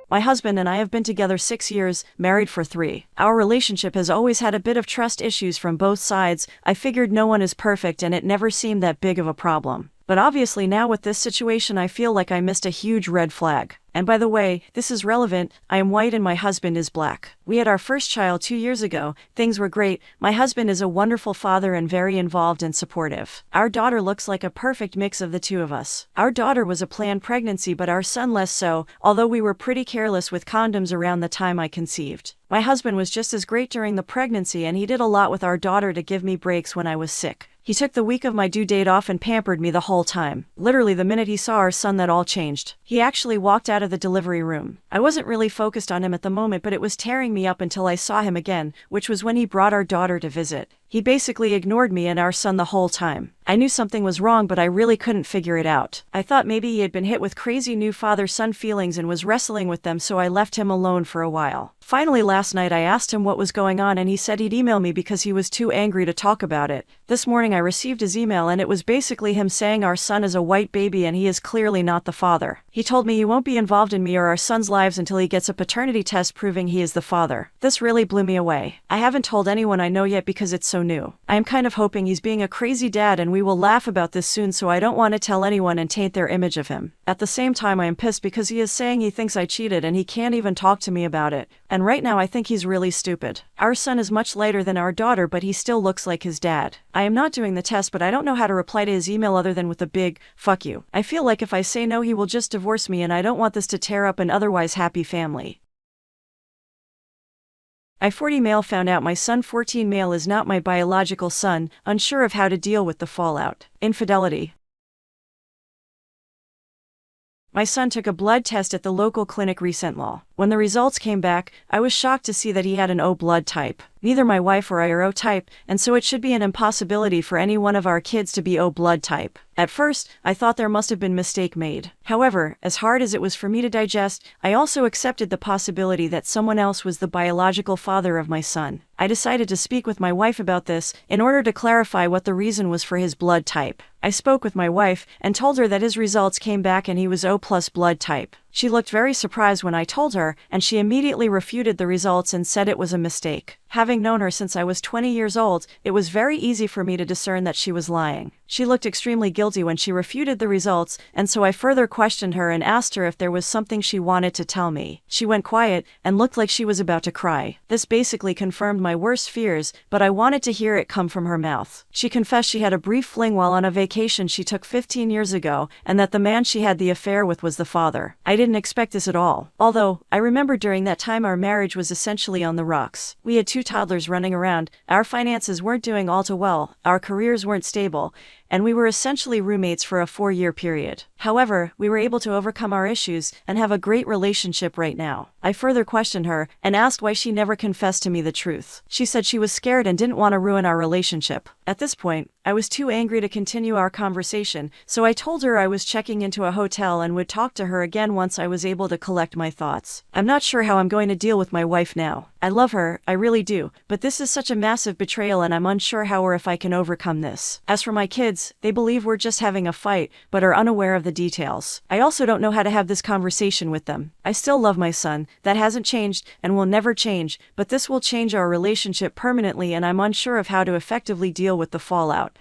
My husband and I have been together 6 years, married for 3. Our relationship has always had a bit of trust issues from both sides. I figured no one is perfect and it never seemed that big of a problem. But obviously now with this situation I feel like I missed a huge red flag. And by the way, this is relevant, I am white and my husband is black. We had our first child 2 years ago, things were great, my husband is a wonderful father and very involved and supportive. Our daughter looks like a perfect mix of the two of us. Our daughter was a planned pregnancy but our son less so, although we were pretty careless with condoms around the time I conceived. My husband was just as great during the pregnancy and he did a lot with our daughter to give me breaks when I was sick. He took the week of my due date off and pampered me the whole time. Literally the minute he saw our son that all changed. He actually walked out of the delivery room. I wasn't really focused on him at the moment but it was tearing me up until I saw him again, which was when he brought our daughter to visit. He basically ignored me and our son the whole time. I knew something was wrong but I really couldn't figure it out. I thought maybe he had been hit with crazy new father-son feelings and was wrestling with them so I left him alone for a while. Finally last night I asked him what was going on and he said he'd email me because he was too angry to talk about it. This morning I received his email and it was basically him saying our son is a white baby and he is clearly not the father. He told me he won't be involved in me or our son's lives until he gets a paternity test proving he is the father. This really blew me away. I haven't told anyone I know yet because it's so new. I am kind of hoping he's being a crazy dad and we will laugh about this soon so I don't want to tell anyone and taint their image of him. At the same time I am pissed because he is saying he thinks I cheated and he can't even talk to me about it. And right now I think he's really stupid. Our son is much lighter than our daughter but he still looks like his dad. I am not doing the test but I don't know how to reply to his email other than with a big, fuck you. I feel like if I say no he will just divorce me and I don't want this to tear up an otherwise happy family. I 40 male found out my son 14 male is not my biological son, unsure of how to deal with the fallout. Infidelity. My son took a blood test at the local clinic recently. When the results came back, I was shocked to see that he had an O blood type. Neither my wife or I are O type, and so it should be an impossibility for any one of our kids to be O blood type. At first, I thought there must have been mistake made. However, as hard as it was for me to digest, I also accepted the possibility that someone else was the biological father of my son. I decided to speak with my wife about this, in order to clarify what the reason was for his blood type. I spoke with my wife, and told her that his results came back and he was O+ blood type. She looked very surprised when I told her, and she immediately refuted the results and said it was a mistake. Having known her since I was 20 years old, it was very easy for me to discern that she was lying. She looked extremely guilty when she refuted the results, and so I further questioned her and asked her if there was something she wanted to tell me. She went quiet, and looked like she was about to cry. This basically confirmed my worst fears, but I wanted to hear it come from her mouth. She confessed she had a brief fling while on a vacation she took 15 years ago, and that the man she had the affair with was the father. I didn't expect this at all. Although, I remember during that time our marriage was essentially on the rocks. We had 2 toddlers running around, our finances weren't doing all too well, our careers weren't stable, and we were essentially roommates for a 4-year period. However, we were able to overcome our issues and have a great relationship right now. I further questioned her and asked why she never confessed to me the truth. She said she was scared and didn't want to ruin our relationship. At this point, I was too angry to continue our conversation, so I told her I was checking into a hotel and would talk to her again once I was able to collect my thoughts. I'm not sure how I'm going to deal with my wife now. I love her, I really do, but this is such a massive betrayal and I'm unsure how or if I can overcome this. As for my kids, they believe we're just having a fight, but are unaware of the details. I also don't know how to have this conversation with them. I still love my son, that hasn't changed, and will never change, but this will change our relationship permanently and I'm unsure of how to effectively deal with the fallout.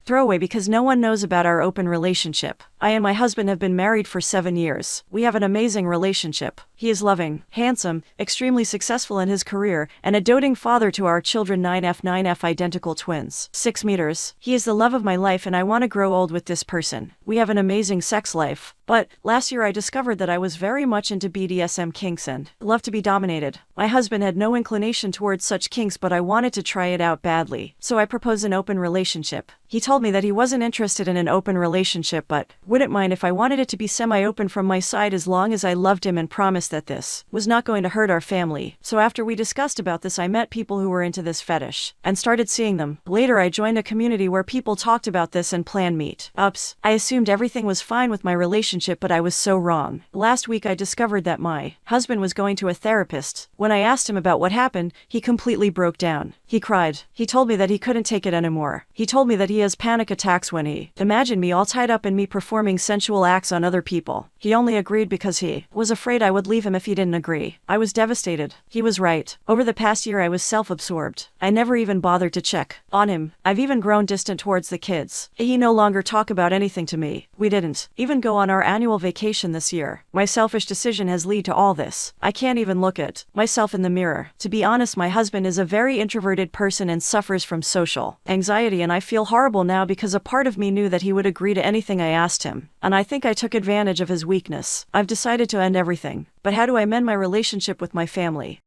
Throwaway because no one knows about our open relationship. I and my husband have been married for 7 years. We have an amazing relationship. He is loving, handsome, extremely successful in his career, and a doting father to our children 9F identical twins. 6 meters. He is the love of my life and I want to grow old with this person. We have an amazing sex life. But, last year I discovered that I was very much into BDSM kinks and love to be dominated. My husband had no inclination towards such kinks but I wanted to try it out badly. So I proposed an open relationship. He told told me that he wasn't interested in an open relationship but wouldn't mind if I wanted it to be semi-open from my side as long as I loved him and promised that this was not going to hurt our family. So after we discussed about this, I met people who were into this fetish and started seeing them. Later I joined a community where people talked about this and planned meet-ups. I assumed everything was fine with my relationship, but I was so wrong. Last week I discovered that my husband was going to a therapist. When I asked him about what happened, he completely broke down. He cried. He told me that he couldn't take it anymore. He told me that he has panic attacks when he imagined me all tied up and me performing sensual acts on other people. He only agreed because he was afraid I would leave him if he didn't agree. I was devastated. He was right. Over the past year I was self-absorbed. I never even bothered to check on him. I've even grown distant towards the kids. He no longer talked about anything to me. We didn't even go on our annual vacation this year. My selfish decision has led to all this. I can't even look at myself in the mirror. To be honest, my husband is a very introverted person and suffers from social anxiety, and I feel horrible now because a part of me knew that he would agree to anything I asked him, and I think I took advantage of his weakness. I've decided to end everything. But how do I mend my relationship with my family?